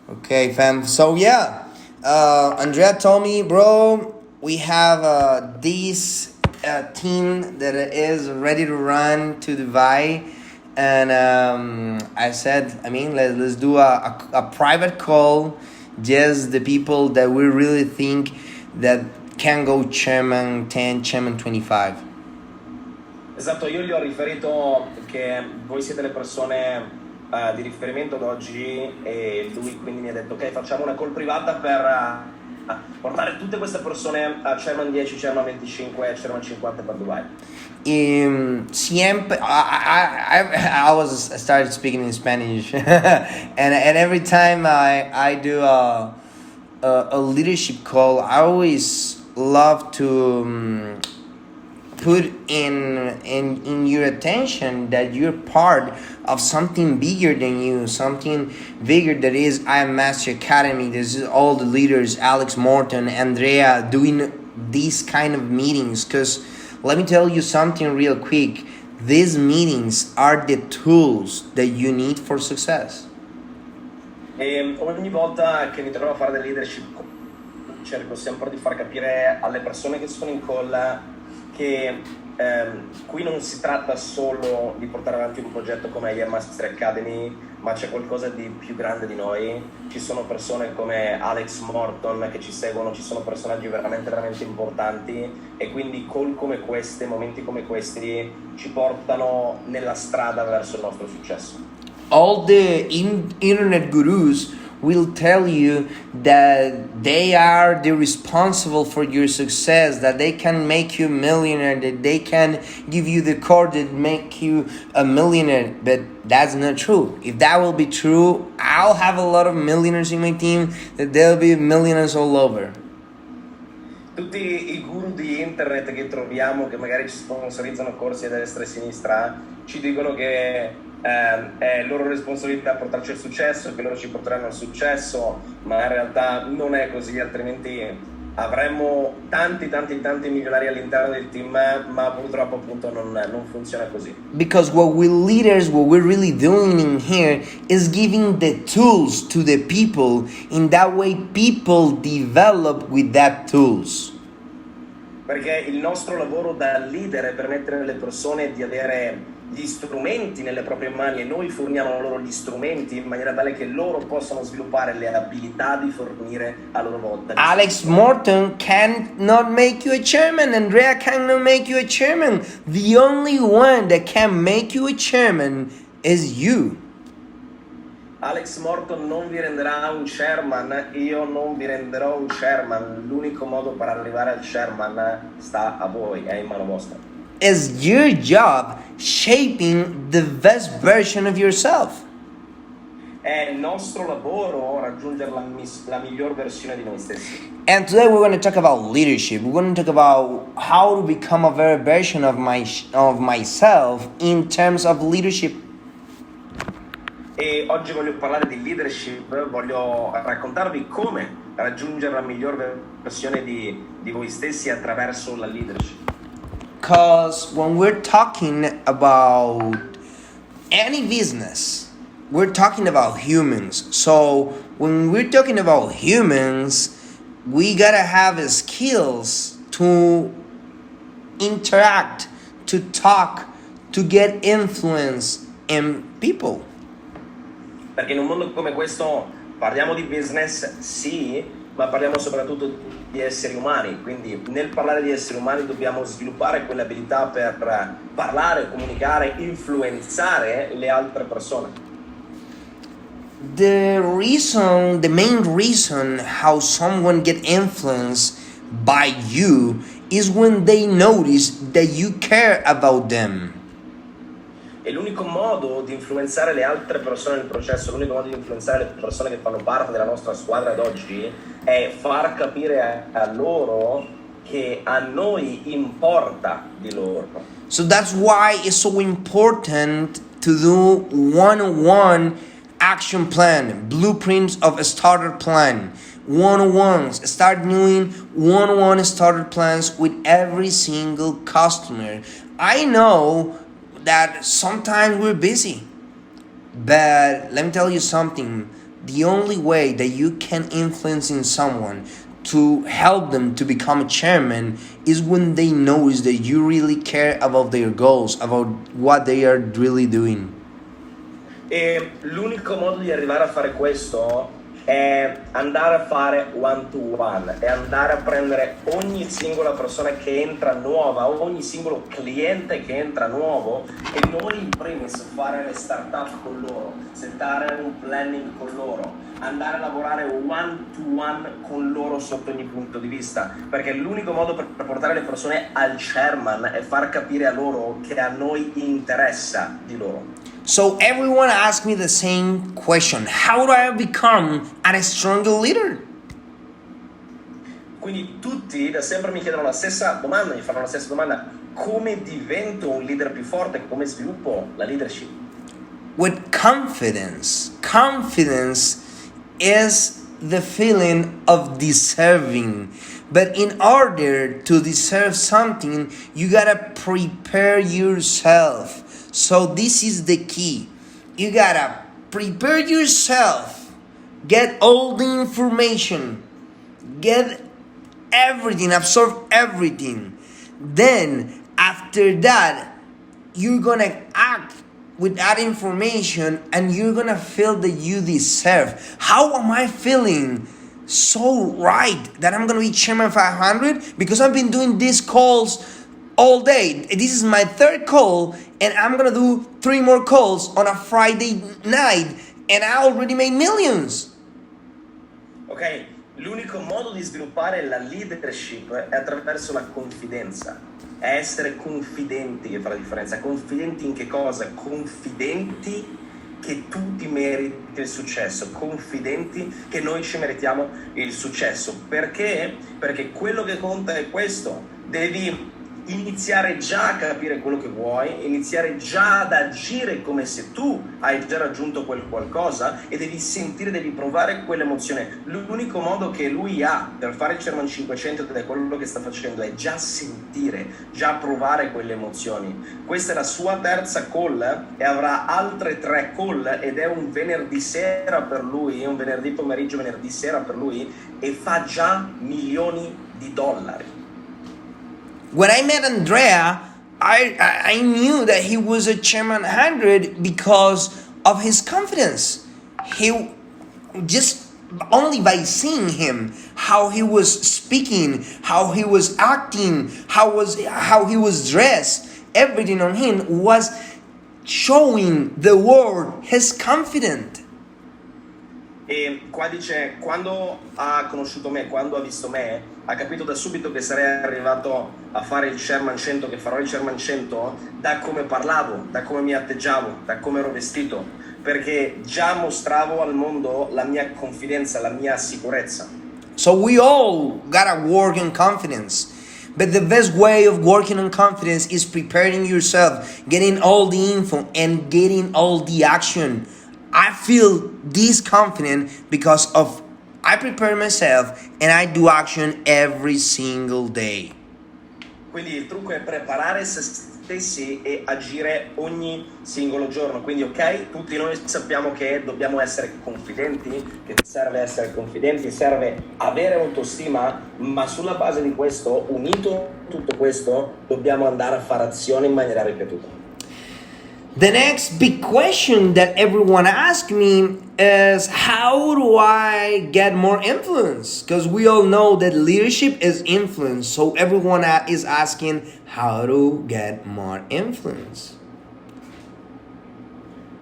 Okay, fam. So yeah, Andrea told me, bro, we have this team that is ready to run to Dubai, and I said, I mean, let's do a private call, just the people that we really think that can go chairman 10, chairman 25. Esatto, io gli ho riferito che voi siete le persone di riferimento ad oggi e lui quindi mi ha detto ok, facciamo una call privata per portare tutte queste persone a Chairman 10, Chairman 25 e Chairman 50 per Dubai. Siempre, I started speaking in Spanish, and every time I do a leadership call, I always love to put in your attention that you're part of something bigger than you, something bigger that is I Am Master Academy. This is all the leaders, Alex Morton, Andrea, doing these kind of meetings. Because let me tell you something real quick. These meetings are the tools that you need for success. E ogni volta che mi trovo a fare del leadership cerco sempre di far capire alle persone che sono in call che qui non si tratta solo di portare avanti un progetto come la Master Academy, ma c'è qualcosa di più grande di noi. Ci sono persone come Alex Morton che ci seguono, ci sono personaggi veramente veramente importanti e quindi call come queste, momenti come questi ci portano nella strada verso il nostro successo. All the internet gurus will tell you that they are the responsible for your success, that they can make you a millionaire, that they can give you the card that make you a millionaire, but that's not true. If that will be true, I'll have a lot of millionaires in my team, that there'll be millionaires all over. Tutti i guru di internet che troviamo, che magari ci sponsorizzano corsi a destra e a sinistra, ci dicono che è loro responsabilità portarci al successo, che loro ci porteranno al successo, ma in realtà non è così, altrimenti avremmo tanti milionari all'interno del team, ma purtroppo appunto non funziona così. Because what we're really doing in here is giving the tools to the people. In that way, people develop with that tools. Perché il nostro lavoro da leader è permettere alle persone di avere gli strumenti nelle proprie mani e noi forniamo loro gli strumenti in maniera tale che loro possano sviluppare le abilità di fornire a loro volta. Alex Morton cannot make you a chairman. Andrea cannot make you a chairman. The only one that can make you a chairman is you. Alex Morton non vi renderà un chairman, io non vi renderò un chairman. L'unico modo per arrivare al chairman sta a voi, è in mano vostra. It's your job shaping the best version of yourself. È il nostro lavoro raggiungere la miglior versione di noi stessi. And today we're going to talk about leadership. We're going to talk about how to become a better version of myself in terms of leadership. E oggi voglio parlare di leadership, voglio raccontarvi come raggiungere la miglior versione di voi stessi attraverso la leadership. Because when we're talking about any business, we're talking about humans. So when we're talking about humans, we gotta have skills to interact, to talk, to get influence in people. Perché in un mondo come questo parliamo di business, sì, ma parliamo soprattutto di esseri umani, quindi nel parlare di esseri umani dobbiamo sviluppare quelle abilità per parlare, comunicare, influenzare le altre persone. The main reason how someone get influenced by you is when they notice that you care about them. E l'unico modo di influenzare le altre persone nel processo, l'unico modo di influenzare le persone che fanno parte della nostra squadra ad oggi è far capire a loro che a noi importa di loro. So that's why it's so important to do one-on-one action plan, blueprints of a starter plan, one-on-ones. Start doing one-on-one starter plans with every single customer. I know that sometimes we're busy, but let me tell you something. the only way that you can influence in someone to help them to become a chairman is when they notice that you really care about their goals, about what they are really doing. E l'unico modo di arrivare a fare questo è andare a fare one to one, è andare a prendere ogni singola persona che entra nuova, ogni singolo cliente che entra nuovo, e noi in primis fare le startup con loro, settare un planning con loro, andare a lavorare one to one con loro sotto ogni punto di vista, perché l'unico modo per portare le persone al chairman è far capire a loro che a noi interessa di loro. So everyone asks me the same question: how do I become a stronger leader? Quindi tutti da sempre mi chiedono la stessa domanda, mi fanno la stessa domanda: come divento un leader più forte, come sviluppo la leadership? With confidence. Confidence is the feeling of deserving. But in order to deserve something, you gotta prepare yourself. So this is the key. You gotta prepare yourself. Get all the information. Get everything. Absorb everything. Then, after that, you're gonna act with that information and you're gonna feel that you deserve. How am I feeling so right that I'm gonna be Chairman 500? Because I've been doing these calls all day. This is my third call and I'm gonna do 3 more calls on a Friday night and I already made millions. Ok, l'unico modo di sviluppare la leadership è attraverso la confidenza. È essere confidenti che fa la differenza. Confidenti in che cosa? Confidenti che tu ti meriti il successo, confidenti che noi ci meritiamo il successo. Perché? Perché quello che conta è questo. Devi iniziare già a capire quello che vuoi, iniziare già ad agire come se tu hai già raggiunto quel qualcosa e devi sentire, devi provare quell'emozione. L'unico modo che lui ha per fare il Chairman 500 ed è quello che sta facendo è già sentire, già provare quelle emozioni. Questa è la sua terza call e avrà altre 3 call ed è un venerdì sera per lui, un venerdì pomeriggio, venerdì sera per lui, e fa già milioni di dollari. When I met Andrea, I knew that he was a Chairman 100 because of his confidence. He just only by seeing him, how he was speaking, how he was acting, how he was dressed, everything on him was showing the world his confidence. E qua dice, quando ha conosciuto me, quando ha visto me, ha capito da subito che sarei arrivato a fare il Chairman 100, che farò il Chairman 100, da come parlavo, da come mi atteggiavo, da come ero vestito, perché già mostravo al mondo la mia confidenza, la mia sicurezza. So we all gotta work on confidence. But the best way of working on confidence is preparing yourself, getting all the info and getting all the action. I feel this confident because of I prepare myself and I do action every single day. Quindi il trucco è preparare se stessi e agire ogni singolo giorno. Quindi ok, tutti noi sappiamo che dobbiamo essere confidenti, che serve essere confidenti, serve avere autostima, ma sulla base di questo, unito tutto questo, dobbiamo andare a fare azione in maniera ripetuta. The next big question that everyone asks me is, how do I get more influence? Because we all know that leadership is influence. So everyone is asking how to get more influence.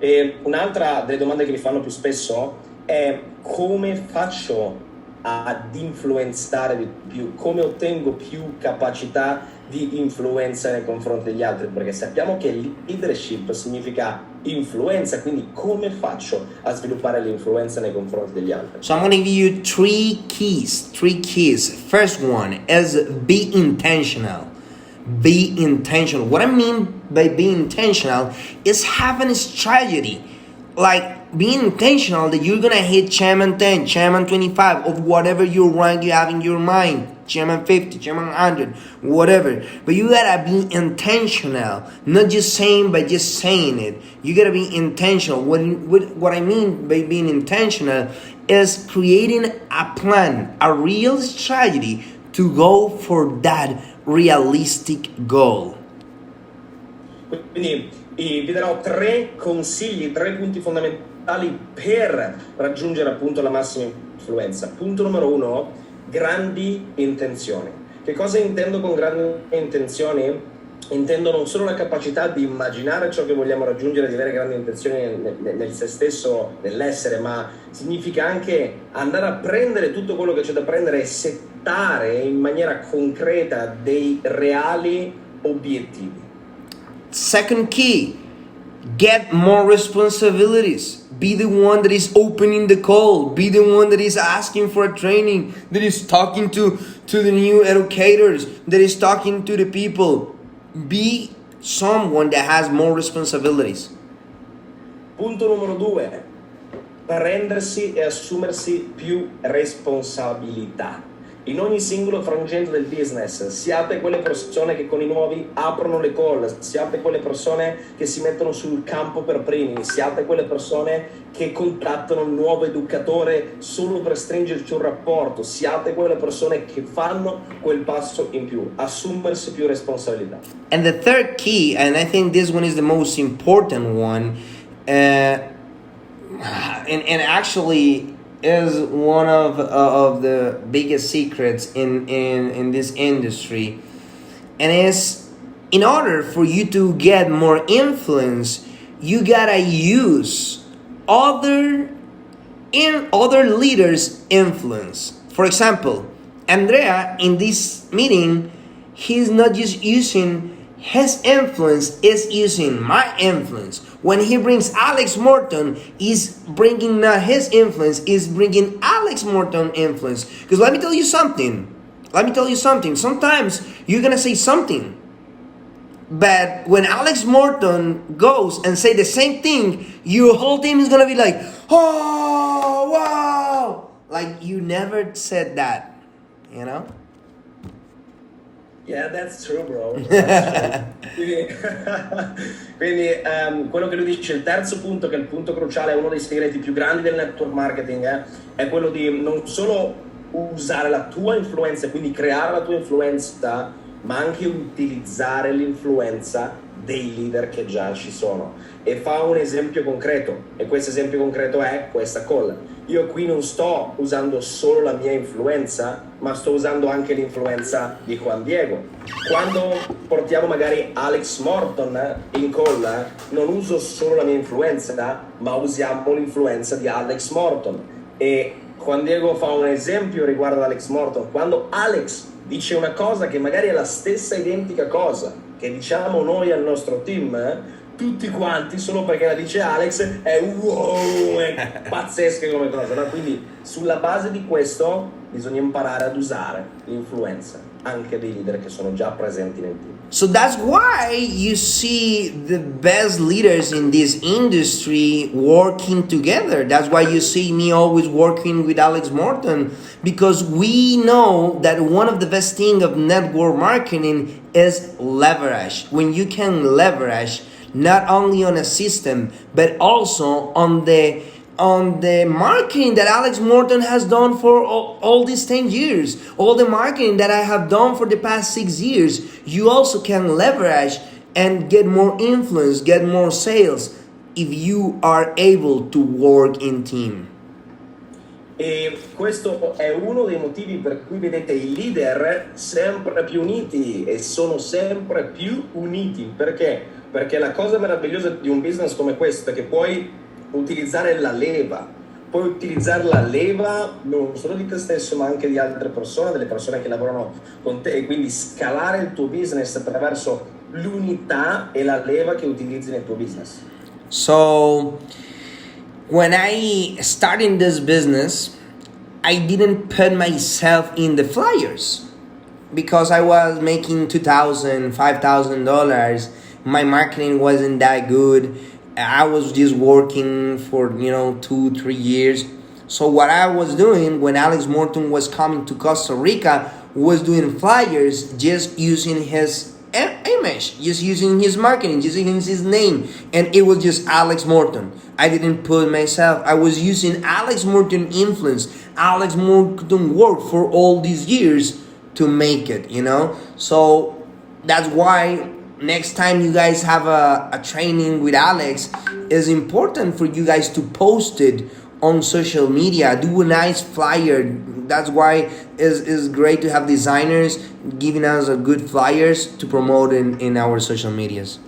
E un'altra delle domande che mi fanno più spesso è come faccio ad influenzare di più, come ottengo più capacità di influenza nei confronti degli altri, perché sappiamo che leadership significa influenza, quindi come faccio a sviluppare l'influenza nei confronti degli altri? So I'm going to give you three keys. First one is be intentional. Be intentional. What I mean by being intentional is having a strategy. Like being intentional that you're gonna hit chairman 10, chairman 25 of whatever your rank you have in your mind, chairman 50, chairman 100, whatever. But you gotta be intentional, not just saying by just saying it. You gotta be intentional. What I mean by being intentional is creating a plan, a real strategy to go for that realistic goal. Quindi vi darò 3 consigli, 3 punti fondamentali per raggiungere appunto la massima influenza. Punto numero 1, grandi intenzioni. Che cosa intendo con grandi intenzioni? Intendo non solo la capacità di immaginare ciò che vogliamo raggiungere, di avere grandi intenzioni nel se stesso, nell'essere, ma significa anche andare a prendere tutto quello che c'è da prendere e settare in maniera concreta dei reali obiettivi. Second key, get more responsibilities. Be the one that is opening the call. Be the one that is asking for a training, that is talking to the new educators, that is talking to the people. Be someone that has more responsibilities. Punto numero 2, prendersi e assumersi più responsabilità. In ogni singolo frangente del business siate quelle persone che con i nuovi aprono le call, siate quelle persone che si mettono sul campo per primi, siate quelle persone che contattano il nuovo educatore solo per stringerci un rapporto, siate quelle persone che fanno quel passo in più, assumersi più responsabilità. And the third key, and I think this one is the most important one, and actually is one of the biggest secrets in this industry, and is, in order for you to get more influence, you gotta use other leaders' influence. For example, Andrea in this meeting, he's not just using his influence, is using my influence. When he brings Alex Morton, he's bringing not his influence, he's bringing Alex Morton influence. Because let me tell you something. Sometimes you're gonna say something, but when Alex Morton goes and say the same thing, your whole team is gonna be like, oh, wow. Like you never said that, you know? Yeah, that's true, bro. That's true. Quindi quello che lui dice, il terzo punto, che è il punto cruciale, è uno dei segreti più grandi del network marketing, è quello di non solo usare la tua influenza, quindi creare la tua influenza, ma anche utilizzare l'influenza dei leader che già ci sono. E fa un esempio concreto, e questo esempio concreto è questa call. Io qui non sto usando solo la mia influenza, ma sto usando anche l'influenza di Juan Diego. Quando portiamo magari Alex Morton in call, non uso solo la mia influenza, ma usiamo l'influenza di Alex Morton. E Juan Diego fa un esempio riguardo ad Alex Morton. Quando Alex dice una cosa che magari è la stessa identica cosa che diciamo noi al nostro team, tutti quanti, solo perché la dice Alex, è wow, è pazzesca come cosa, no? Quindi sulla base di questo bisogna imparare ad usare l'influenza anche dei leader che sono già presenti nel team. So that's why you see the best leaders in this industry working together. That's why you see me always working with Alex Morton, because we know that one of the best things of network marketing is leverage. When you can leverage not only on a system, but also on the marketing that Alex Morton has done for all these 10 years, all the marketing that I have done for the past 6 years, you also can leverage and get more influence, get more sales if you are able to work in team. E questo è uno dei motivi per cui vedete i leader sempre più uniti e sono sempre più uniti. Perché? Perché la cosa meravigliosa di un business come questo è che puoi utilizzare la leva. Puoi utilizzare la leva non solo di te stesso ma anche di altre persone, delle persone che lavorano con te, e quindi scalare il tuo business attraverso l'unità e la leva che utilizzi nel tuo business. So when I started this business, I didn't put myself in the flyers because I was making $2,000, $5,000. My marketing wasn't that good, I was just working for 2-3 years. So what I was doing when Alex Morton was coming to Costa Rica was doing flyers, just using his image, just using his marketing, just using his name, and it was just Alex Morton. I didn't put myself. I was using Alex Morton influence, Alex Morton work for all these years to make it. So that's why next time you guys have a training with Alex, it's important for you guys to post it on social media. Do a nice flyer. That's why it's great to have designers giving us a good flyers to promote in our social medias.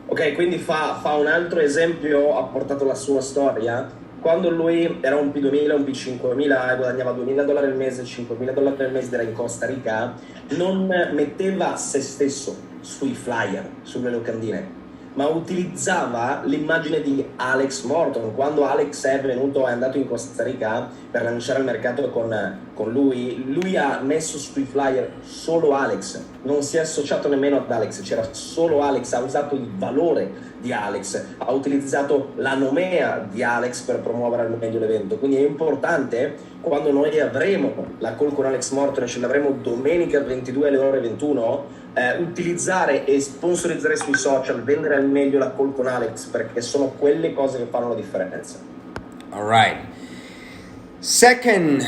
Ok, quindi fa un altro esempio, ha portato la sua storia. Quando lui era un P2000, un P5000 e guadagnava $2.000 al mese, $5.000 al mese, era in Costa Rica, non metteva se stesso sui flyer, sulle locandine, ma utilizzava l'immagine di Alex Morton. Quando Alex è andato in Costa Rica per lanciare il mercato con lui ha messo sui flyer solo Alex, non si è associato nemmeno ad Alex, c'era solo Alex, ha usato il valore di Alex, ha utilizzato la nomea di Alex per promuovere al meglio l'evento. Quindi è importante, quando noi avremo la call con Alex Morton e ce l'avremo domenica 22 alle ore 21, utilizzare e sponsorizzare sui social, vendere al meglio la call con Alex, perché sono quelle cose che fanno la differenza. All right. Second,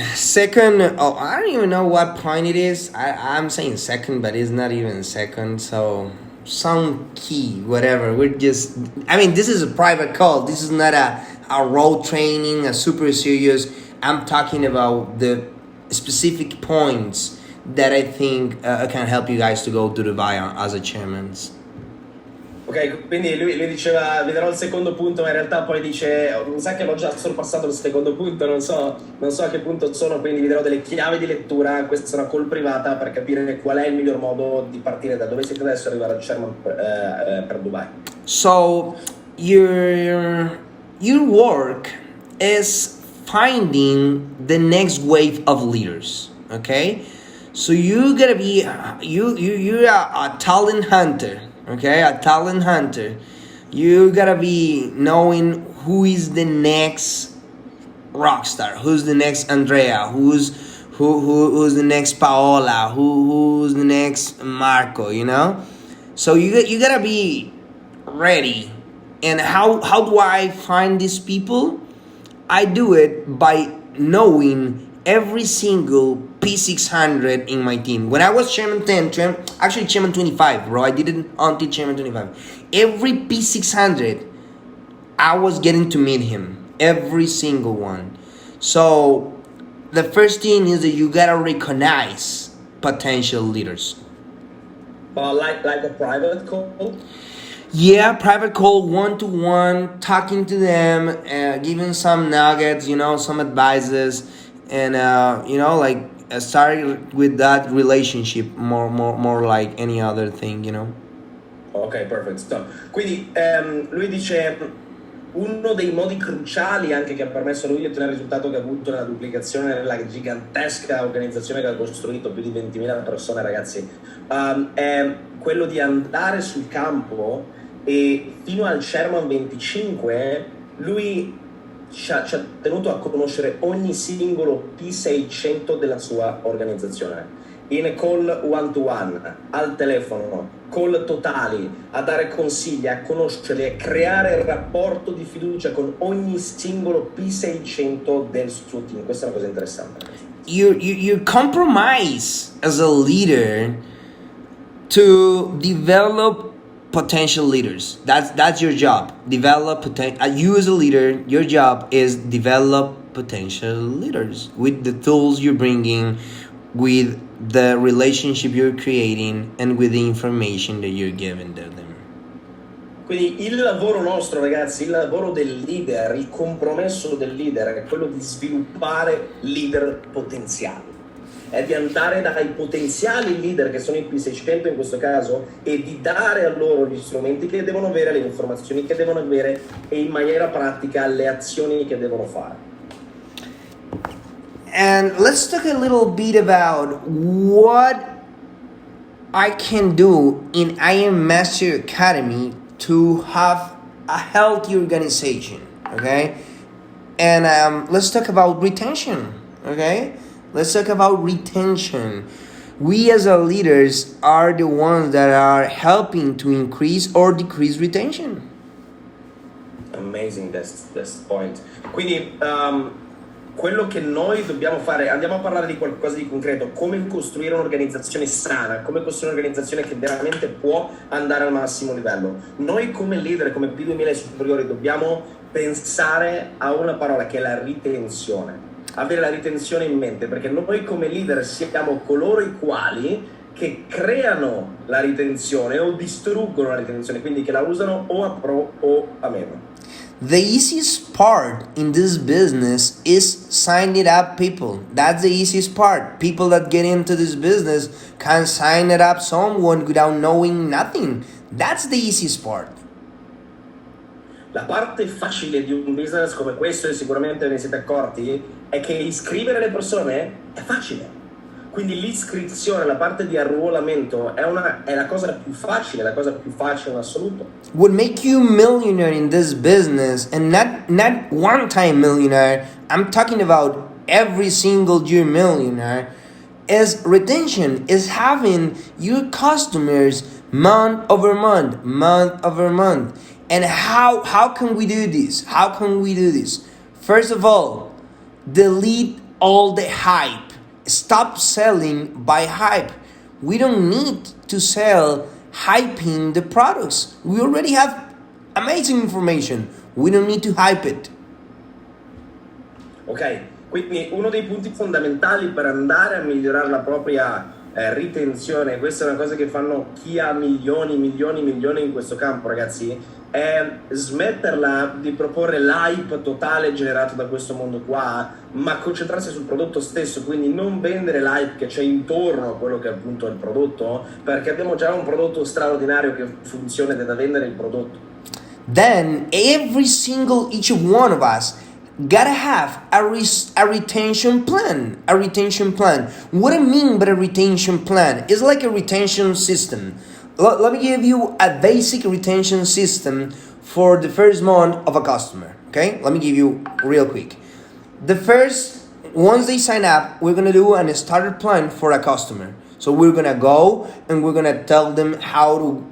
oh, I don't even know what point it is. I'm saying second, but it's not even second. So some key, whatever. This is a private call. This is not a road training, a super serious. I'm talking about the specific points that I think can help you guys to go to Dubai as a chairman. Ok, quindi lui diceva, vi darò il secondo punto, ma in realtà poi dice, mi sa che l'ho già sorpassato il secondo punto, non so a che punto sono, quindi vi darò delle chiavi di lettura. Questa è una call privata per capire qual è il miglior modo di partire da dove siete adesso e arrivare al chairman per Dubai. So, your work is finding the next wave of leaders, okay? So you gotta be you're a talent hunter, okay? A talent hunter. You gotta be knowing who is the next rock star, who's the next Andrea, who's the next Paola, who's the next Marco, So you gotta be ready. And how do I find these people? I do it by knowing every single P600 in my team. When I was chairman 10, chairman 25, bro. I did it until chairman 25. Every P600, I was getting to meet him. Every single one. So the first thing is that you gotta recognize potential leaders. Like a private call? Yeah, private call, one-to-one, talking to them, giving some nuggets, some advices, and start with that relationship more like any other thing, Ok, perfect. So, quindi lui dice uno dei modi cruciali anche che ha permesso a lui di ottenere il risultato che ha avuto nella duplicazione della gigantesca organizzazione che ha costruito, più di 20.000 persone, ragazzi, è quello di andare sul campo. E fino al Chairman 25 lui ci ha tenuto a conoscere ogni singolo P600 della sua organizzazione, in call one to one, al telefono, call totali, a dare consigli, a conoscerli, a creare il rapporto di fiducia con ogni singolo P600 del suo team. Questa è una cosa interessante. You compromise as a leader to develop potential leaders. That's your job. Develop you as a leader, your job is develop potential leaders with the tools you're bringing, with the relationship you're creating, and with the information that you're giving to them. Quindi il lavoro nostro, ragazzi, il lavoro del leader, il compromesso del leader è quello di sviluppare leader potenziali. È di andare dai potenziali leader, che sono i P600 in questo caso, e di dare a loro gli strumenti che devono avere, le informazioni che devono avere e in maniera pratica le azioni che devono fare. And let's talk a little bit about what I can do in I Am Master Academy to have a healthy organization, okay? And let's talk about retention, okay? Let's talk about retention. We as leaders are the ones that are helping to increase or decrease retention. Amazing, that's the point. Quindi quello che noi dobbiamo fare, andiamo a parlare di qualcosa di concreto, come costruire un'organizzazione sana, come costruire un'organizzazione che veramente può andare al massimo livello. Noi come leader, come P2000 superiori, dobbiamo pensare a una parola che è la ritenzione. Avere la ritenzione in mente, perché noi come leader siamo coloro i quali che creano la ritenzione o distruggono la ritenzione, quindi che la usano o a pro o a meno. The easiest part in this business is signing up people. That's the easiest part. People that get into this business can sign it up someone without knowing nothing. That's the easiest part. La parte facile di un business come questo, e sicuramente ve ne siete accorti, è che iscrivere le persone è facile. Quindi l'iscrizione, la parte di arruolamento è la cosa più facile, in assoluto. What make you millionaire in this business, and not one time millionaire, I'm talking about every single year millionaire, is retention, is having your customers month over month. And how can we do this? How can we do this? First of all, delete all the hype. Stop selling by hype. We don't need to sell hyping the products. We already have amazing information. We don't need to hype it. Ok, quindi uno dei punti fondamentali per andare a migliorare la propria ritenzione, questa è una cosa che fanno chi ha milioni in questo campo, ragazzi, è smetterla di proporre l'hype totale generato da questo mondo qua, ma concentrarsi sul prodotto stesso, quindi non vendere l'hype che c'è intorno a quello che appunto è il prodotto, perché abbiamo già un prodotto straordinario che funziona ed è da vendere il prodotto. Then each one of us gotta have a retention plan. A retention plan. What I mean by a retention plan is like a retention system. Let me give you a basic retention system for the first month of a customer. Okay, let me give you real quick. Once they sign up, we're gonna do a starter plan for a customer. So we're gonna go and we're gonna tell them how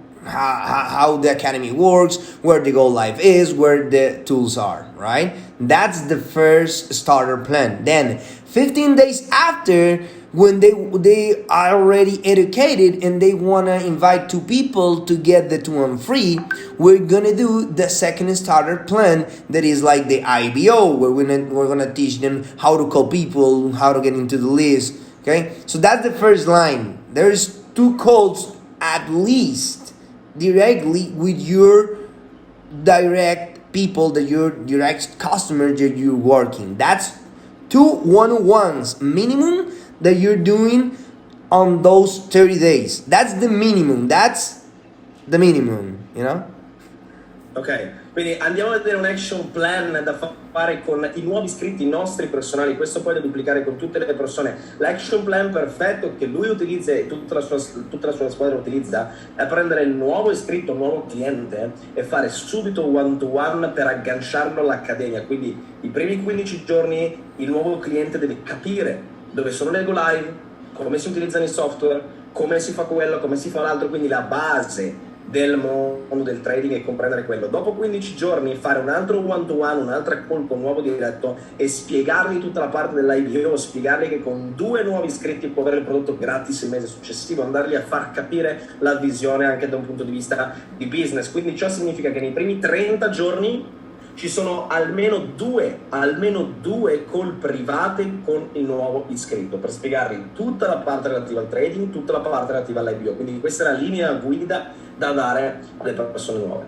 the academy works, where the go live is, where the tools are, right? That's the first starter plan. Then 15 days after, when they are already educated and they want to invite 2 people to get the 2 on free, we're gonna do the second starter plan, that is like the IBO, where we're gonna teach them how to call people, how to get into the list. Okay, so that's the first line. There's 2 calls at least directly with your direct people, that your direct customers that you're working. That's 2 one-on-ones minimum that you're doing on those 30 days. That's the minimum, you know? Ok, quindi andiamo a vedere un action plan da fare con i nuovi iscritti, i nostri personali, questo poi da duplicare con tutte le persone. L'action plan perfetto che lui utilizza e tutta la sua squadra utilizza è prendere il nuovo iscritto, il nuovo cliente e fare subito one to one per agganciarlo all'accademia. Quindi i primi 15 giorni il nuovo cliente deve capire dove sono le go live, come si utilizzano i software, come si fa quello, come si fa l'altro, quindi la base del mondo del trading e comprendere quello. Dopo 15 giorni fare un altro one to one, un'altra call con nuovo diretto e spiegargli tutta la parte dell'IBO, spiegargli che con 2 nuovi iscritti può avere il prodotto gratis il mese successivo, andargli a far capire la visione anche da un punto di vista di business. Quindi ciò significa che nei primi 30 giorni ci sono almeno due call private con il nuovo iscritto per spiegargli tutta la parte relativa al trading, tutta la parte relativa all'IBO. Quindi questa è la linea guida da dare alle persone nuove.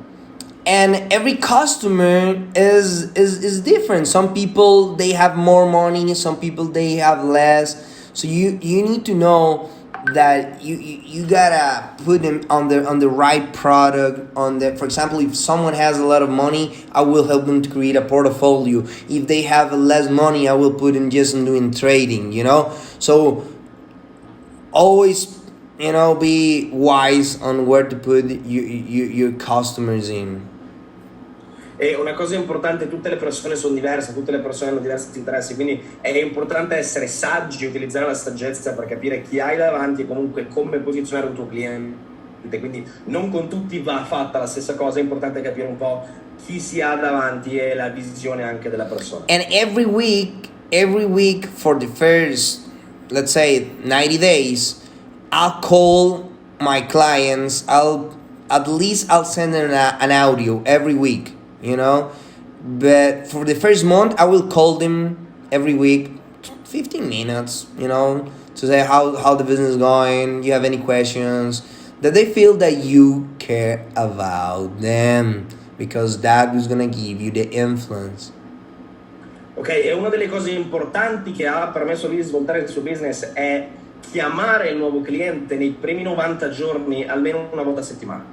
And every customer is different. Some people, they have more money, some people they have less. So you need to know that you gotta put them on the right product. For example, if someone has a lot of money, I will help them to create a portfolio. If they have less money, I will put them just in doing trading, you know. So always, you know, be wise on where to put your customers in. E una cosa importante, tutte le persone sono diverse, tutte le persone hanno diversi interessi, quindi è importante essere saggi, utilizzare la saggezza per capire chi hai davanti e comunque come posizionare un tuo cliente. Quindi non con tutti va fatta la stessa cosa, è importante capire un po' chi si ha davanti e la visione anche della persona. And every week for the first, let's say, 90 days, I'll call my clients. I'll send them an audio every week, you know. But for the first month, I will call them every week, 15 minutes, you know, to say how the business is going. You have any questions? That they feel that you care about them, because that is gonna give you the influence. Ok, e una delle cose importanti che ha permesso di svoltare il suo business è chiamare il nuovo cliente nei primi 90 giorni almeno una volta a settimana.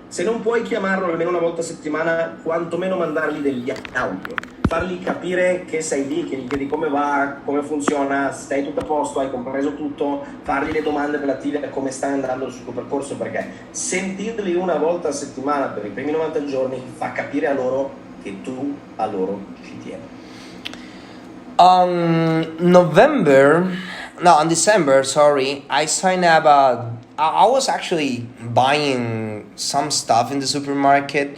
Se non puoi chiamarlo almeno una volta a settimana, quantomeno mandargli degli audio, fargli capire che sei lì, che gli chiedi come va, come funziona, se stai tutto a posto, hai compreso tutto, fargli le domande relative a come stai andando sul tuo percorso, perché sentirli una volta a settimana per i primi 90 giorni fa capire a loro che tu a loro ci tieni. On December, sorry, I signed up. I was actually buying some stuff in the supermarket,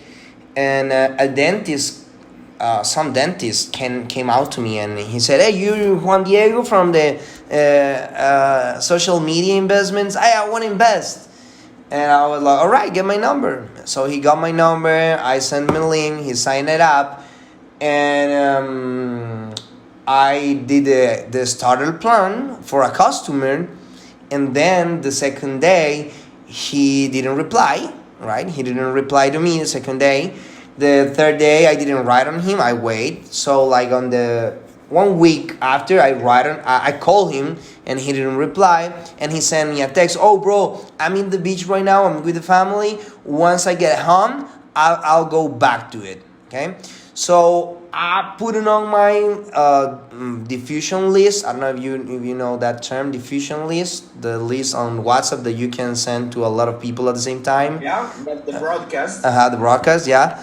and some dentist came out to me and he said, "Hey, you Juan Diego from the social media investments? I want to invest." And I was like, "All right, get my number." So he got my number. I sent him a link. He signed it up, and I did the starter plan for a customer, and then the second day he didn't reply, right? He didn't reply to me the second day. The third day I didn't write on him, I wait. So like on the 1 week after I called him and he didn't reply, and he sent me a text, "Oh bro, I'm in the beach right now, I'm with the family. Once I get home, I'll go back to it." Okay? So I put it on my diffusion list. I don't know if you know that term, diffusion list, the list on WhatsApp that you can send to a lot of people at the same time. Yeah, the broadcast. The broadcast, yeah.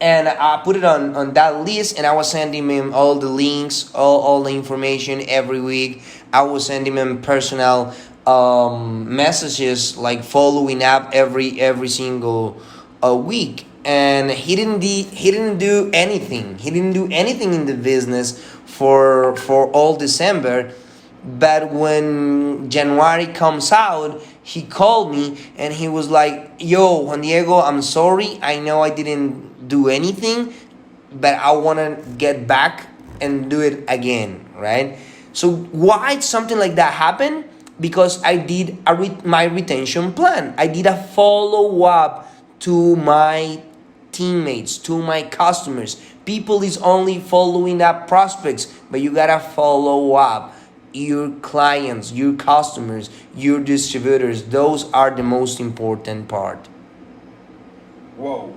And I put it on that list, and I was sending him all the links, all the information every week. I was sending him personal messages, like following up every single week. And he didn't do anything. He didn't do anything in the business for all December. But when January comes out, he called me and he was like, "Yo, Juan Diego, I'm sorry. I know I didn't do anything, but I want to get back and do it again," right? So why something like that happened? Because I did my retention plan. I did a follow-up to my teammates, to my customers. People is only following up prospects, but you gotta follow up your clients, your customers, your distributors. Those are the most important part. Wow.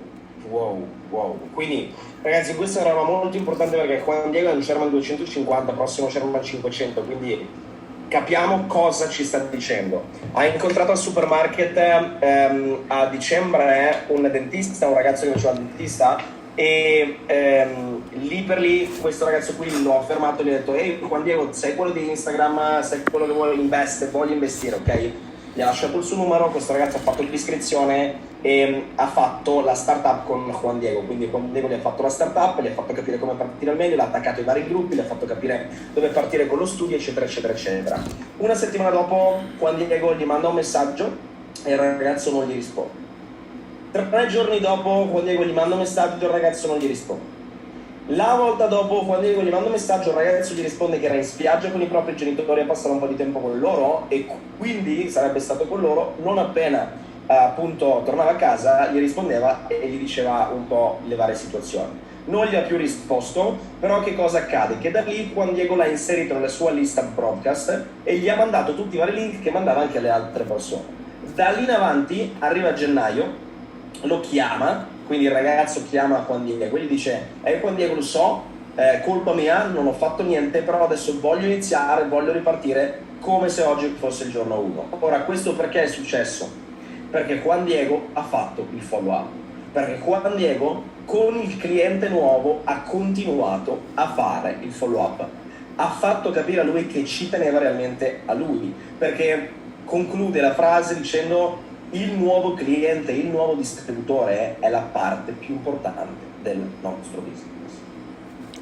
Quindi ragazzi, questa è una roba molto importante, perché Juan Diego è un Sherman 250, prossimo Sherman 500, quindi capiamo cosa ci sta dicendo. Ha incontrato al supermarket a dicembre un dentista, un ragazzo che faceva il dentista, e lì per lì questo ragazzo qui lo ha fermato e gli ha detto: "Ehi Juan Diego, sei quello di Instagram, sei quello che vuole voglio investire, ok?" Gli ha lasciato il suo numero, questo ragazzo ha fatto l'iscrizione e ha fatto la startup con Juan Diego. Quindi Juan Diego gli ha fatto la startup, gli ha fatto capire come partire al meglio, l'ha attaccato ai vari gruppi, gli ha fatto capire dove partire con lo studio, eccetera eccetera eccetera. Una settimana dopo Juan Diego gli manda un messaggio e il ragazzo non gli risponde. 3 giorni dopo Juan Diego gli manda un messaggio e il ragazzo non gli risponde. La volta dopo Juan Diego gli manda un messaggio, il ragazzo gli risponde che era in spiaggia con i propri genitori a passare un po' di tempo con loro, e quindi sarebbe stato con loro. Non appena appunto tornava a casa gli rispondeva e gli diceva un po' le varie situazioni. Non gli ha più risposto, però che cosa accade? Che da lì Juan Diego l'ha inserito nella sua lista broadcast e gli ha mandato tutti i vari link che mandava anche alle altre persone. Da lì in avanti arriva gennaio, lo chiama, quindi il ragazzo chiama Juan Diego e gli dice: Juan Diego, lo so, colpa mia, non ho fatto niente, però adesso voglio iniziare, voglio ripartire come se oggi fosse il giorno 1. Ora, questo perché è successo? Perché Juan Diego ha fatto il follow up. Perché Juan Diego con il cliente nuovo ha continuato a fare il follow up, ha fatto capire a lui che ci teneva realmente a lui, perché conclude la frase dicendo il nuovo cliente, il nuovo distributore è la parte più importante del nostro business.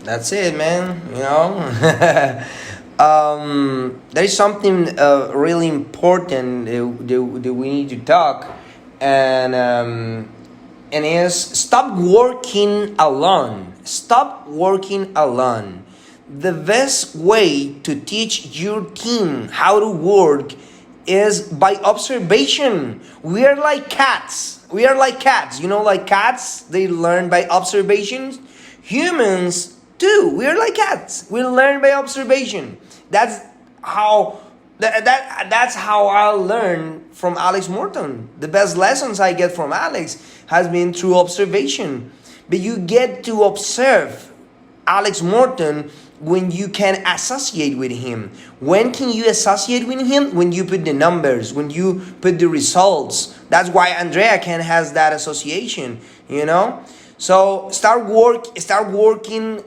That's it, man. You know, there is something really important that we need to talk, and is stop working alone. Stop working alone. The best way to teach your team how to work is by observation. We are like cats. We are like cats. You know, like cats, they learn by observations. Humans too. We are like cats. We learn by observation. That's how that's how I learned from Alex Morton. The best lessons I get from Alex has been through observation. But you get to observe Alex Morton when you can associate with him. When can you associate with him? When you put the numbers, when you put the results. That's why Andrea can has that association, you know? So start working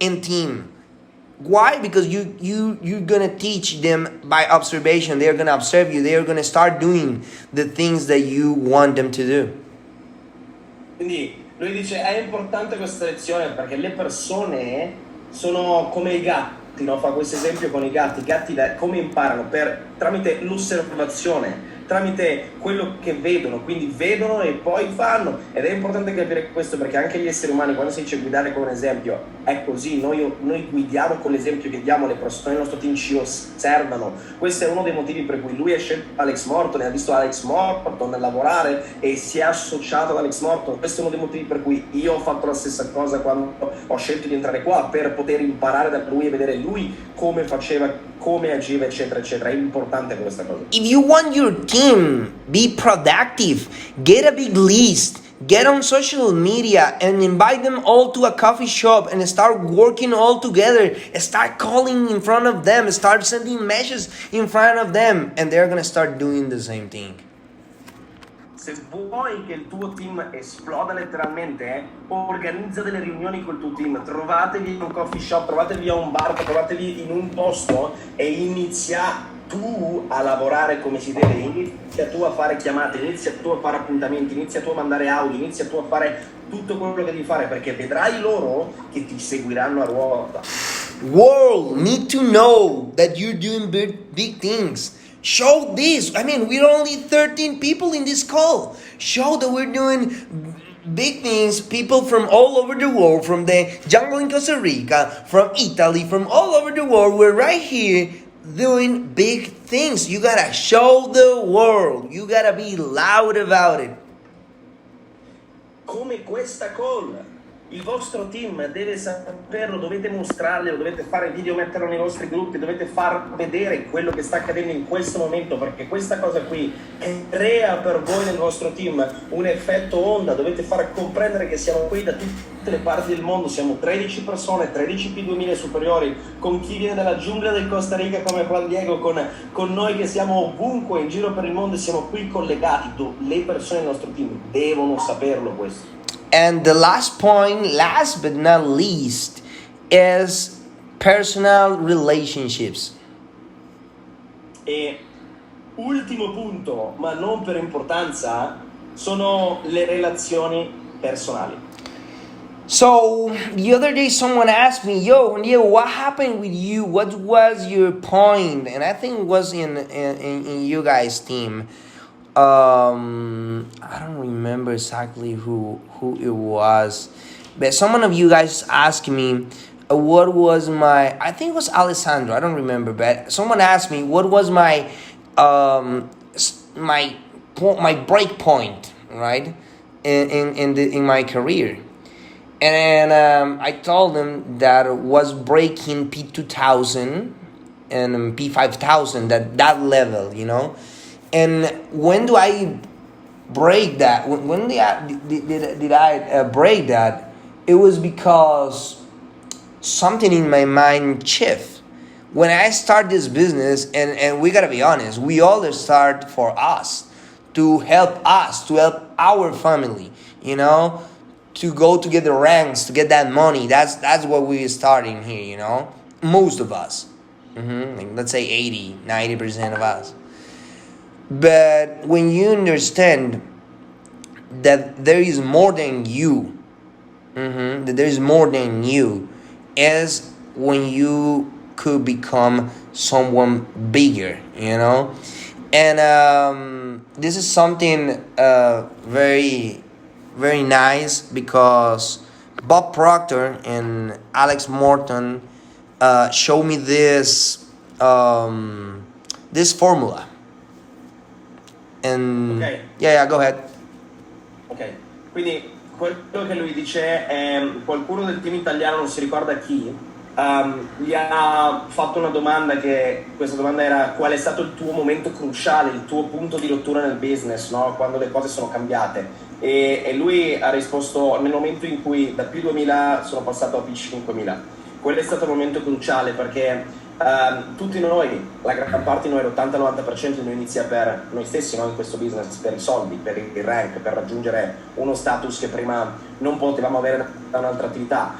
in team. Why? Because you're gonna teach them by observation. They're gonna observe you. They're gonna start doing the things that you want them to do. Quindi lui dice è importante questa lezione perché le persone sono come i gatti, no? Fa questo esempio con i gatti come imparano? Tramite l'osservazione, tramite quello che vedono, quindi vedono e poi fanno, ed è importante capire questo perché anche gli esseri umani, quando si dice guidare con un esempio, è così, noi guidiamo con l'esempio che diamo, le persone del nostro team ci osservano. Questo è uno dei motivi per cui lui ha scelto Alex Morton e ha visto Alex Morton lavorare e si è associato ad Alex Morton. Questo è uno dei motivi per cui io ho fatto la stessa cosa quando ho scelto di entrare qua, per poter imparare da lui e vedere lui come faceva, come agiva, eccetera eccetera. È importante questa cosa. If you want your team be productive, get a big list, get on social media and invite them all to a coffee shop and start working all together, start calling in front of them, start sending messages in front of them, and they're gonna start doing the same thing. Se vuoi che il tuo team esploda letteralmente, organizza delle riunioni col tuo team, trovatevi in un coffee shop, trovatevi a un bar, trovatevi in un posto e inizia tu a lavorare come si deve, inizia tu a fare chiamate, inizia tu a fare appuntamenti, inizia tu a mandare audio, inizia tu a fare tutto quello che devi fare, perché vedrai loro che ti seguiranno a ruota. World need to know that you're doing big things. Show this. I mean, we're only 13 people in this call. Show that we're doing big things. People from all over the world, from the jungle in Costa Rica, from Italy, from all over the world, we're right here doing big things. You gotta show the world. You gotta be loud about it. Come questa call. Il vostro team deve saperlo, dovete mostrarlo, dovete fare video, metterlo nei vostri gruppi, dovete far vedere quello che sta accadendo in questo momento, perché questa cosa qui crea per voi nel vostro team un effetto onda. Dovete far comprendere che siamo qui da tutte le parti del mondo, siamo 13 persone, 13 P2000 superiori, con chi viene dalla giungla del Costa Rica come Juan Diego, con noi che siamo ovunque in giro per il mondo e siamo qui collegati. Le persone del nostro team devono saperlo questo. And the last point, last but not least, is personal relationships. E ultimo punto, ma non per importanza, sono le relazioni personali. So the other day someone asked me, yo, what happened with you? What was your point? And I think it was in you guys' team. I don't remember exactly who it was, but someone of you guys asked me what was I think it was Alessandro, I don't remember, but someone asked me what was my break point, right, in my career, and I told them that it was breaking P2000 and P5000, that level, you know. And when do I break that? When did I break that? It was because something in my mind shifted. When I start this business, and we gotta be honest, we all start for us, to help our family. you know, to go to get the ranks, to get that money. That's what we're starting here, you know, most of us. Like, let's say 80-90% of us. But when you understand that there is more than you, that there is more than you, is when you could become someone bigger, you know. And this is something very, very nice, because Bob Proctor and Alex Morton showed me this this formula. And Ok. yeah, go ahead. Ok, quindi quello che lui dice è: qualcuno del team italiano, non si ricorda chi, gli ha fatto una domanda, che questa domanda era: qual è stato il tuo momento cruciale, il tuo punto di rottura nel business, no? Quando le cose sono cambiate. E lui ha risposto: nel momento in cui da P2000 sono passato a P5000. Quello è stato il momento cruciale, perché tutti noi, la gran parte di noi, l'80-90% di noi inizia per noi stessi, no? In questo business, per i soldi, per il rank, per raggiungere uno status che prima non potevamo avere da un'altra attività.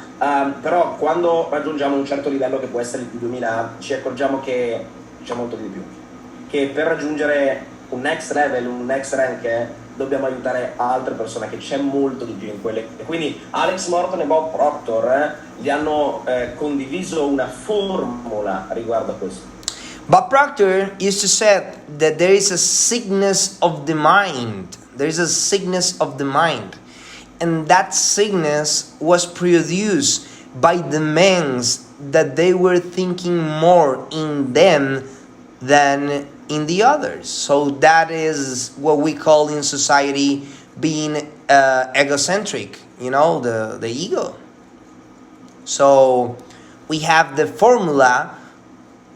Però quando raggiungiamo un certo livello, che può essere il P2000, ci accorgiamo che c'è molto di più, che per raggiungere un next level, un next rank, dobbiamo aiutare altre persone, che c'è molto di più in quelle. E quindi Alex Morton e Bob Proctor gli hanno condiviso una formula riguardo a questo. Bob Proctor used to say that there is a sickness of the mind. There is a sickness of the mind. And that sickness was produced by the men that they were thinking more in them than in the others. So that is what we call in society being egocentric, you know, the ego. So we have the formula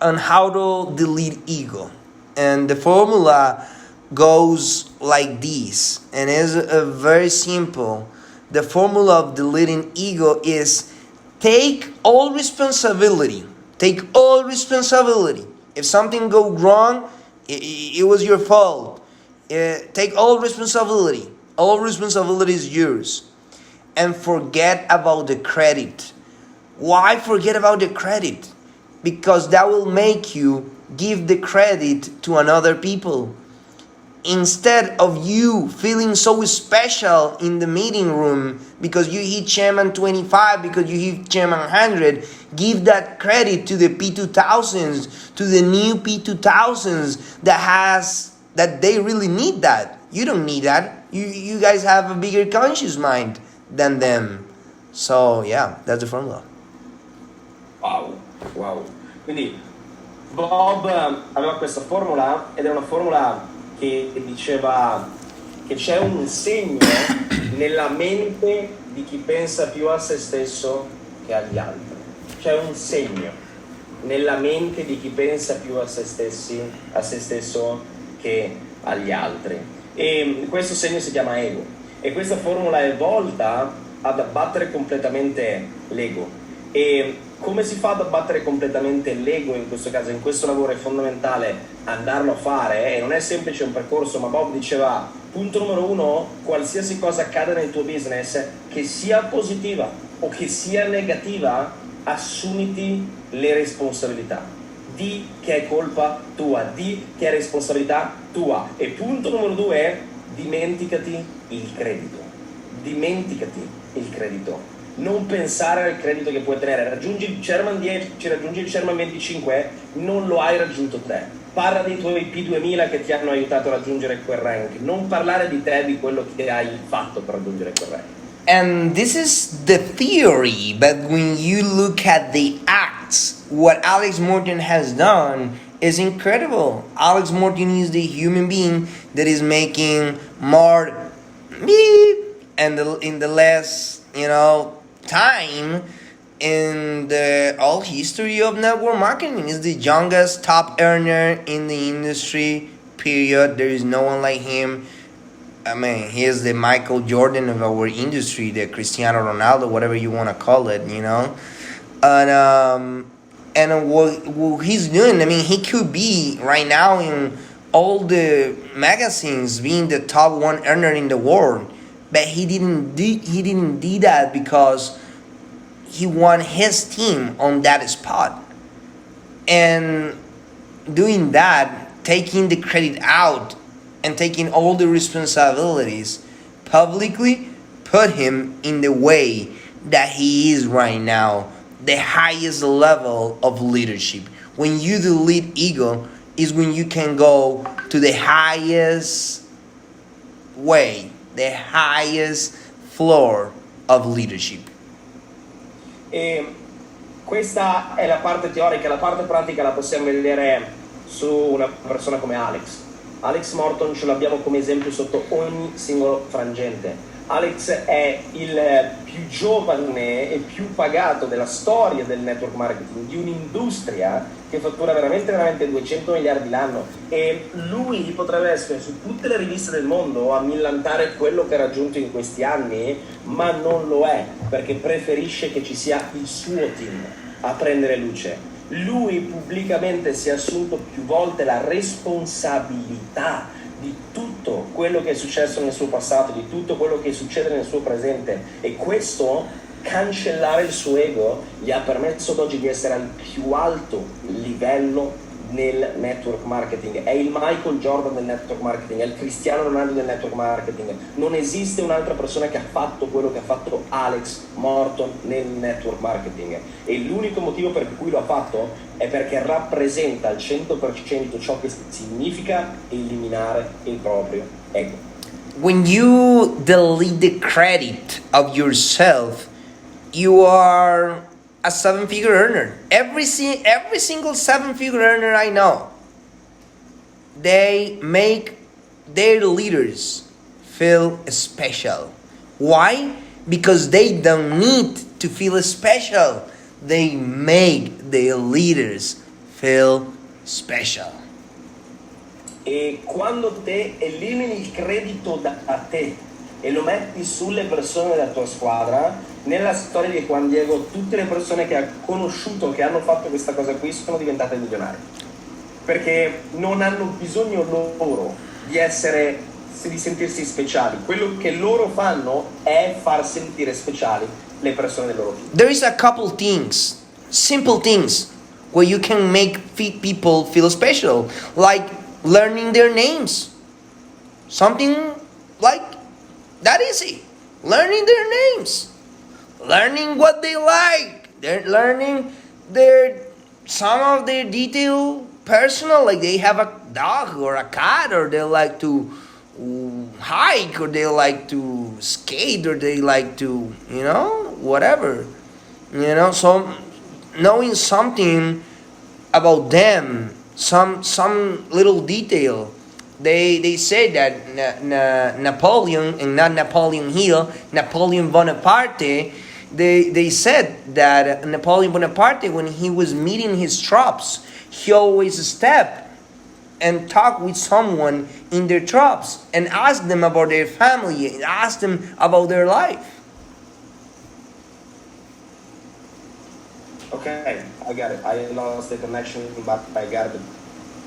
on how to delete ego. And the formula goes like this, and is very simple. The formula of deleting ego is: take all responsibility. Take all responsibility. If something goes wrong, it was your fault. Take all responsibility. All responsibility is yours. And forget about the credit. Why forget about the credit? Because that will make you give the credit to another people. Instead of you feeling so special in the meeting room because you hit chairman 25, because you hit chairman 100, give that credit to the P2000s, to the new P2000s that they really need that. You don't need that. You guys have a bigger conscious mind than them. So yeah, that's the formula. Wow. Quindi Bob aveva questa formula, ed è una formula che diceva che c'è un segno nella mente di chi pensa più a se stesso che agli altri. C'è un segno nella mente di chi pensa più a se stesso che agli altri. E questo segno si chiama ego. E questa formula è volta ad abbattere completamente l'ego. E come si fa ad abbattere completamente l'ego in questo caso? In questo lavoro è fondamentale andarlo a fare, e non è semplice un percorso, ma Bob diceva: punto numero 1, qualsiasi cosa accada nel tuo business, che sia positiva o che sia negativa, assumiti le responsabilità. Di che è colpa tua, di che è responsabilità tua. E punto numero 2, dimenticati il credito. Dimenticati il credito. Non pensare al credito che puoi ottenere. Raggiungi il Chairman 10, raggiungi il Chairman 25, non lo hai raggiunto te. Parla dei tuoi P2000 che ti hanno aiutato a raggiungere quel rank. Non parlare di te, di quello che hai fatto per raggiungere quel rank. And this is the theory, but when you look at the acts, what Alex Morton has done is incredible. Alex Morton is the human being that is making more beep and in the less, time in the all history of network marketing. Is the youngest top earner in the industry, period. There is no one like him. I mean, he is the Michael Jordan of our industry, the Cristiano Ronaldo, whatever you want to call it, And what he's doing, I mean, he could be right now in all the magazines being the top one earner in the world. but he didn't do that because he want his team on that spot. And doing that, taking the credit out and taking all the responsibilities publicly, put him in the way that he is right now, the highest level of leadership. When you delete ego is when you can go to the highest way, the highest floor of leadership. E questa è la parte teorica, la parte pratica la possiamo vedere su una persona come Alex. Alex Morton ce l'abbiamo come esempio sotto ogni singolo frangente. Alex è il più giovane e più pagato della storia del network marketing, di un'industria che fattura veramente 200 miliardi l'anno, e lui potrebbe essere su tutte le riviste del mondo a millantare quello che ha raggiunto in questi anni, ma non lo è, perché preferisce che ci sia il suo team a prendere luce. Lui pubblicamente si è assunto più volte la responsabilità di tutto quello che è successo nel suo passato, di tutto quello che succede nel suo presente, e questo, cancellare il suo ego, gli ha permesso ad oggi di essere al più alto livello nel network marketing. È il Michael Jordan del network marketing, è il Cristiano Ronaldo del network marketing. Non esiste un'altra persona che ha fatto quello che ha fatto Alex Morton nel network marketing, e l'unico motivo per cui lo ha fatto è perché rappresenta al 100% ciò che significa eliminare il proprio ego. When you delete the credit of yourself, you are a seven-figure earner. Every single seven-figure earner I know, they make their leaders feel special. Why? Because they don't need to feel special. They make their leaders feel special. E quando te elimini il credito da te e lo metti sulle persone della tua squadra, nella storia di Juan Diego tutte le persone che ha conosciuto che hanno fatto questa cosa qui sono diventate milionari, perché non hanno bisogno loro di sentirsi speciali. Quello che loro fanno è far sentire speciali le persone del loro team. There is a couple things, simple things, where you can make people feel special, like learning their names. Something like that easy. Learning their names. Learning what they like. They're learning some of their detail personal, like they have a dog or a cat, or they like to hike, or they like to skate, or they like to, whatever. So knowing something about them, some little detail. They say that Napoleon, and not Napoleon Hill, Napoleon Bonaparte, they said that Napoleon Bonaparte, when he was meeting his troops, he always stepped and talked with someone in their troops and asked them about their family and asked them about their life. Ok, I got it. I lost the connection, but I got the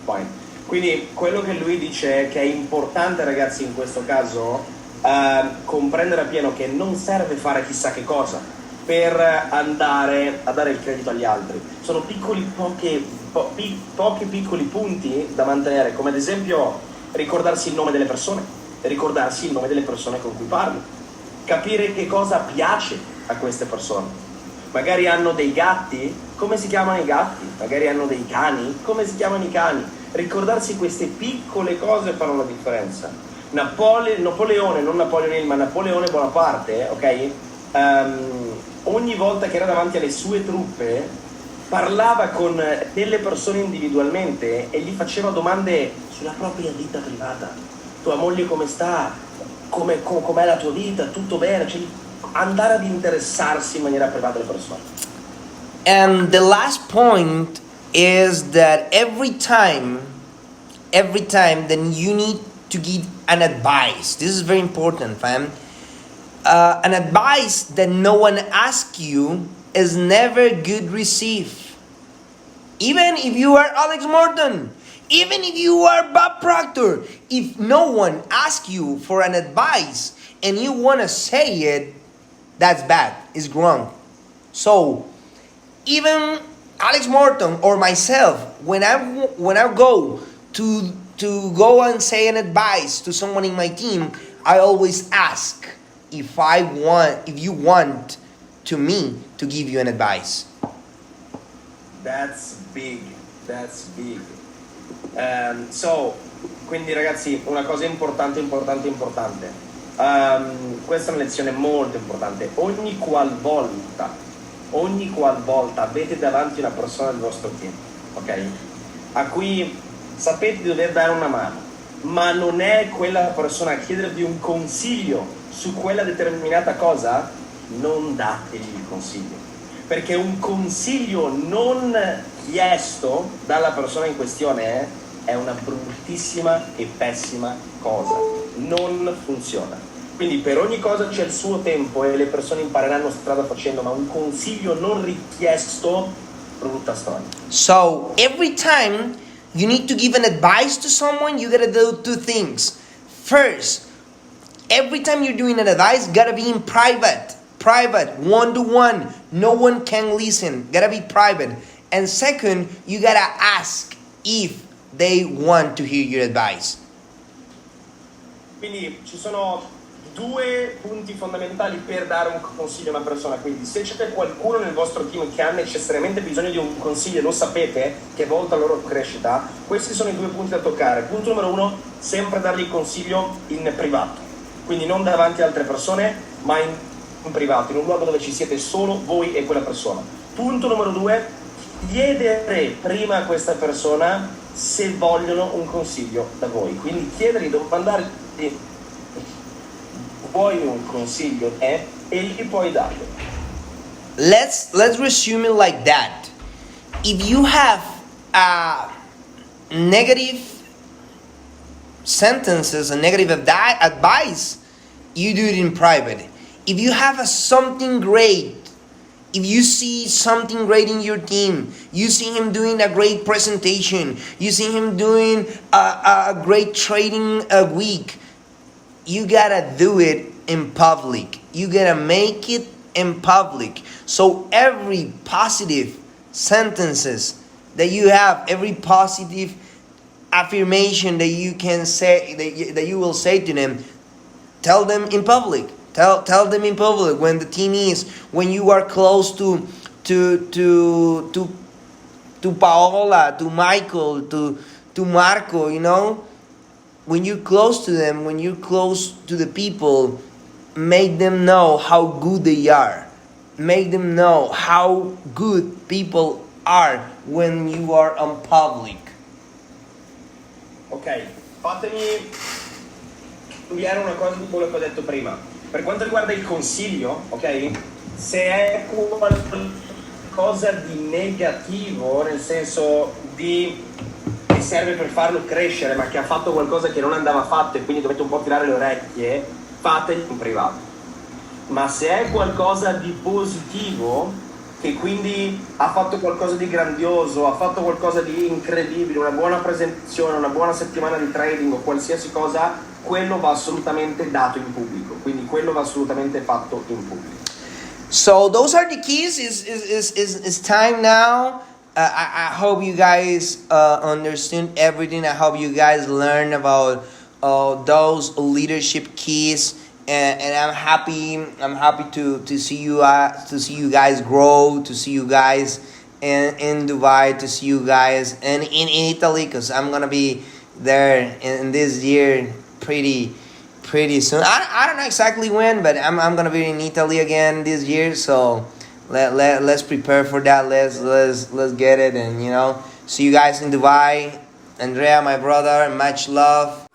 point. Quindi quello che lui dice è che è importante, ragazzi, in questo caso comprendere appieno che non serve fare chissà che cosa per andare a dare il credito agli altri. Sono pochi piccoli punti da mantenere, come ad esempio ricordarsi il nome delle persone, ricordarsi il nome delle persone con cui parli, capire che cosa piace a queste persone. Magari hanno dei gatti, come si chiamano i gatti? Magari hanno dei cani, come si chiamano i cani? Ricordarsi queste piccole cose fanno la differenza. Napoleone, non Napoleon Hill, ma Napoleone Bonaparte, ok? Ogni volta che era davanti alle sue truppe parlava con delle persone individualmente e gli faceva domande sulla propria vita privata. Tua moglie come sta? Com'è la tua vita? Tutto bene? Cioè, andare ad interessarsi in maniera privata alle persone. And the last point is that every time then you need to give an advice. This is very important, fam. An advice that no one asks you is never good received. Even if you are Alex Morton, even if you are Bob Proctor, if no one asks you for an advice and you want to say it, that's bad. It's wrong. So even Alex Morton or myself, when I go to go and say an advice to someone in my team, I always ask if you want to me to give you an advice. That's big. Quindi ragazzi, una cosa importante. Questa è una lezione molto importante. Ogni qualvolta avete davanti una persona del vostro team, ok? A cui sapete di dover dare una mano, ma non è quella persona a chiedervi un consiglio su quella determinata cosa, non dategli il consiglio. Perché un consiglio non chiesto dalla persona in questione è una bruttissima e pessima cosa. Non funziona. Quindi per ogni cosa c'è il suo tempo e le persone impareranno strada facendo, ma un consiglio non richiesto, brutta storia. So every time you need to give an advice to someone, you gotta do two things. First, every time you're doing an advice, gotta be in private, one-to-one. No one can listen. Gotta be private. And second, you gotta ask if they want to hear your advice. Quindi ci sono due punti fondamentali per dare un consiglio a una persona. Quindi se c'è qualcuno nel vostro team che ha necessariamente bisogno di un consiglio e lo sapete che volta la loro crescita, questi sono i due punti da toccare. Punto numero 1, sempre dargli il consiglio in privato, quindi non davanti a altre persone, ma in privato, in un luogo dove ci siete solo voi e quella persona. Punto numero 2, chiedere prima a questa persona se vogliono un consiglio da voi, quindi chiedergli, domandargli vuoi un consiglio e gli puoi darlo. Let's resume it like that. If you have negative sentences and negative advice, you do it in private. If you have something great, if you see something great in your team, you see him doing a great presentation, you see him doing a great trading week, you gotta do it in public. You gotta make it in public. So every positive sentences that you have, every positive affirmation that you can say, that you will say to them, tell them in public. Tell them in public when the team is, when you are close to Paola, to Michael, to Marco, you know. When you're close to them, when you're close to the people, make them know how good they are. Make them know how good people are when you are on public. Ok, fatemi cambiare una cosa di quello che ho detto prima. Per quanto riguarda il consiglio, ok? Se è qualcosa di negativo, nel senso di che serve per farlo crescere, ma che ha fatto qualcosa che non andava fatto e quindi dovete un po' tirare le orecchie, fatelo in privato. Ma se è qualcosa di positivo, che quindi ha fatto qualcosa di grandioso, ha fatto qualcosa di incredibile, una buona presentazione, una buona settimana di trading o qualsiasi cosa, quello va assolutamente dato in pubblico, quindi quello va assolutamente fatto in pubblico. So those are the keys. It's time now. I hope you guys understood everything. I hope you guys learn about those leadership keys, and I'm happy to see you guys grow, to see you guys in Dubai, to see you guys and in Italy, because I'm gonna be there in this year pretty soon. I don't know exactly when, but I'm gonna be in Italy again this year, so let's prepare for that. Let's get it, and see you guys in Dubai. Andrea, my brother, much love.